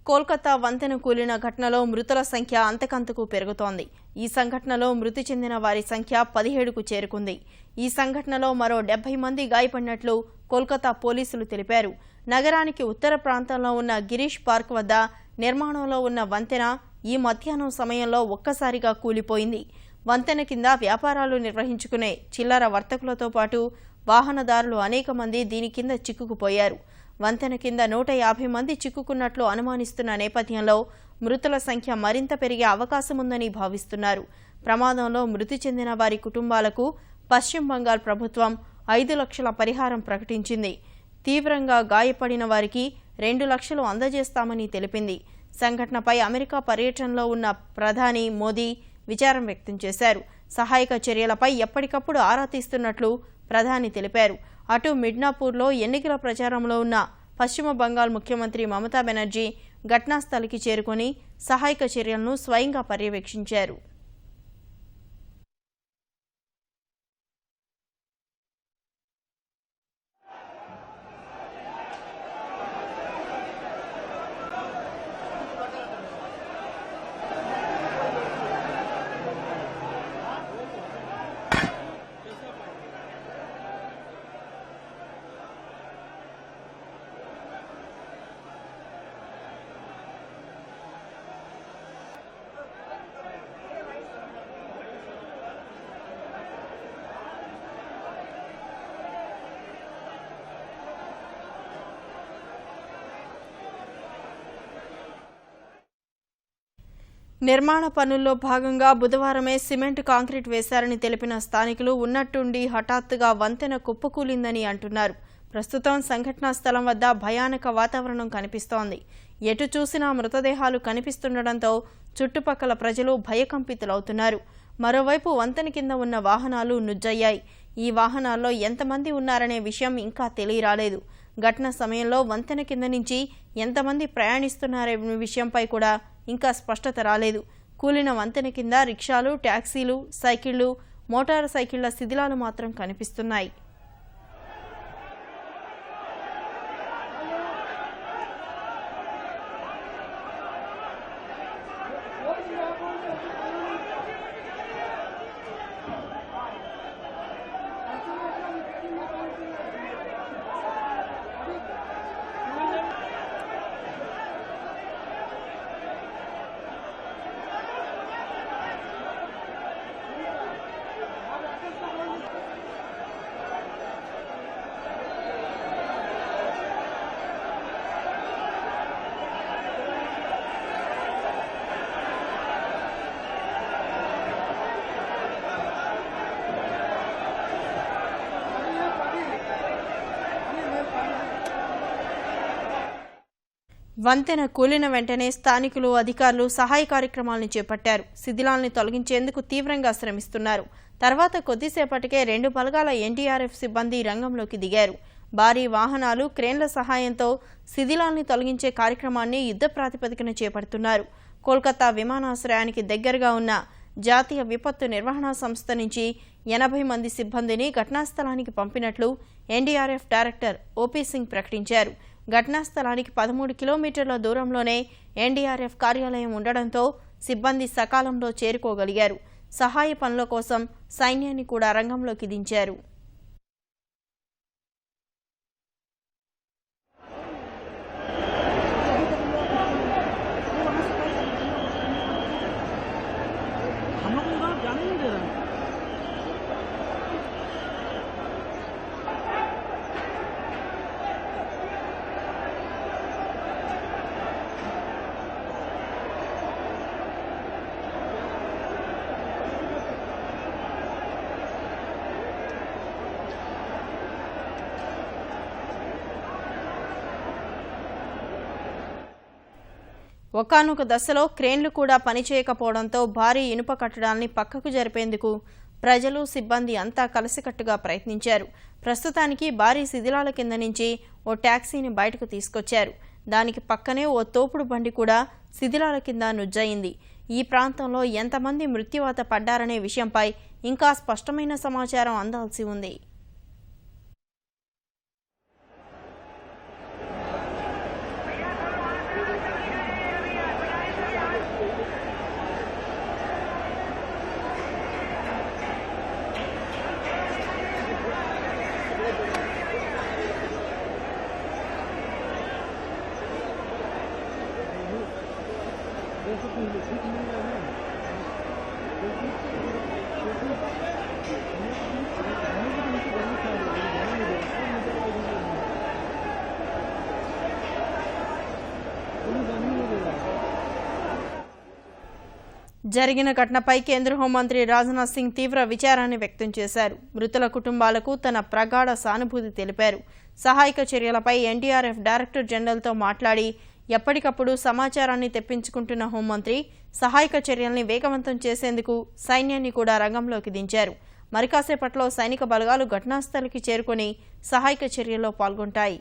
కోల్కతా వంతెన కూలిన ఘటనలో మృతుల సంఖ్య అంతకంతకు పెరుగుతోంది. ఈ సంఘటనలో మృతి చెందిన వారి సంఖ్య 17కు చేరుకుంది. ఈ సంఘటనలో మరో 70 మంది గాయపడినట్లు కోల్కతా పోలీసులు తెలిపారు. నగరానికి ఉత్తర ప్రాంతంలో ఉన్న గిరీష్ పార్క్ వద్ద నిర్మాణంలో ఉన్న వంతెన ఈ మధ్యాహ్నం సమయంలో ఒక్కసారిగా కూలిపోయింది. వంతెన కింద వ్యాపారాలు నిర్వహించుకునే చిల్లర వర్తకులతో పాటు వాహనదారులు అనేక మంది దీని కింద చిక్కుకుపోయారు. వంతెన కింద 150 మంది చిక్కుకున్నట్లు అనుమానిస్తున్న నేపథ్యంలో మృతుల సంఖ్య మరింత పెరిగే అవకాశముందని భావిస్తున్నారు. ప్రమాదంలో మృతి చెందిన వారి కుటుంబాలకు పశ్చిమ బంగాల్ ప్రభుత్వం 5 లక్షల పరిహారం ప్రకటించింది. తీవ్రంగా గాయపడిన వారికి 2 లక్షలు అందజేస్తామని తెలిపింది. సంఘటనపై అమెరికా పర్యటనలో ఉన్న ప్రధాని మోదీ విచారం వ్యక్తం చేశారు. సహాయక చర్యలపై ఎప్పటికప్పుడు ఆరా తీస్తున్నట్లు ప్రధాని తెలిపారు. అటు మిడ్నాపూర్లో ఎన్నికల ప్రచారంలో ఉన్న పశ్చిమ బంగాల్ ముఖ్యమంత్రి మమతా బెనర్జీ ఘటనాస్థలికి చేరుకొని సహాయక చర్యలను స్వయంగా పర్యవేక్షించారు. నిర్మాణ పనుల్లో భాగంగా బుధవారమే సిమెంట్ కాంక్రీట్ వేశారని తెలిపిన స్థానికులు ఉన్నట్టుండి హఠాత్తుగా వంతెన కుప్పకూలిందని అంటున్నారు. ప్రస్తుతం సంఘటనా స్థలం వద్ద భయానక వాతావరణం కనిపిస్తోంది. ఎటు చూసినా మృతదేహాలు కనిపిస్తుండటంతో చుట్టుపక్కల ప్రజలు భయకంపితులవుతున్నారు. మరోవైపు వంతెన కింద ఉన్న వాహనాలు నుజ్జయ్యాయి. ఈ వాహనాల్లో ఎంతమంది ఉన్నారనే విషయం ఇంకా తెలియరాలేదు. ఘటన సమయంలో వంతెన కింద నుంచి ఎంతమంది ప్రయాణిస్తున్నారనే విషయంపై కూడా ఇంకా స్పష్టత రాలేదు. కూలిన వంతెన కింద రిక్షాలు, ట్యాక్సీలు, సైకిళ్లు, మోటారు సైకిళ్ల శిథిలాలు మాత్రం కనిపిస్తున్నాయి. వంతెన కూలిన వెంటనే స్థానికులు, అధికారులు సహాయ కార్యక్రమాలను చేపట్టారు. శిథిలాల్ని తొలగించేందుకు తీవ్రంగా శ్రమిస్తున్నారు. తర్వాత కొద్దిసేపటికే 2 బలగాల ఎన్డీఆర్ఎఫ్ సిబ్బంది రంగంలోకి దిగారు. భారీ వాహనాలు, క్రేన్ల సహాయంతో శిథిలాల్ని తొలగించే కార్యక్రమాన్ని యుద్ధ ప్రాతిపదికన చేపడుతున్నారు. కోల్కతా విమానాశ్రయానికి దగ్గరగా ఉన్న జాతీయ విపత్తు నిర్వహణ సంస్థ నుంచి 80 మంది సిబ్బందిని ఘటనాస్థలానికి పంపినట్లు ఎన్డీఆర్ఎఫ్ డైరెక్టర్ ఓపీ సింగ్ ప్రకటించారు. ఘటనా స్థలానికి 13 కిలోమీటర్ల దూరంలోనే ఎన్డీఆర్ఎఫ్ కార్యాలయం ఉండడంతో సిబ్బంది సకాలంలో చేరుకోగలిగారు. సహాయ పనుల కోసం సైన్యాన్ని కూడా రంగంలోకి దించారు. ఒకానొక దశలో క్రేన్లు కూడా పనిచేయకపోవడంతో భారీ ఇనుప కట్టడాల్ని పక్కకు జరిపేందుకు ప్రజలు, సిబ్బంది అంతా కలిసికట్టుగా ప్రయత్నించారు. ప్రస్తుతానికి భారీ శిథిలాల కింద నుంచి ఓ ట్యాక్సీని బయటకు తీసుకొచ్చారు. దానికి పక్కనే ఓ తోపుడు బండి కూడా శిథిలాల కింద నుజ్జయింది. ఈ ప్రాంతంలో ఎంతమంది మృత్యువాత పడ్డారనే విషయంపై ఇంకా స్పష్టమైన సమాచారం అందాల్సి ఉంది. జరిగిన ఘటనపై కేంద్ర హోంమంత్రి రాజ్నాథ్ సింగ్ తీవ్ర విచారాన్ని వ్యక్తం చేశారు. మృతుల కుటుంబాలకు తన ప్రగాఢ సానుభూతి తెలిపారు. సహాయక చర్యలపై ఎన్డీఆర్ఎఫ్ డైరెక్టర్ జనరల్తో మాట్లాడి ఎప్పటికప్పుడు సమాచారాన్ని తెప్పించుకుంటున్న హోంమంత్రి సహాయక చర్యల్ని వేగవంతం చేసేందుకు సైన్యాన్ని కూడా రంగంలోకి దించారు. మరికాసేపట్లో సైనిక బలగాలు ఘటనాస్థలికి చేరుకుని సహాయక చర్యల్లో పాల్గొంటాయి.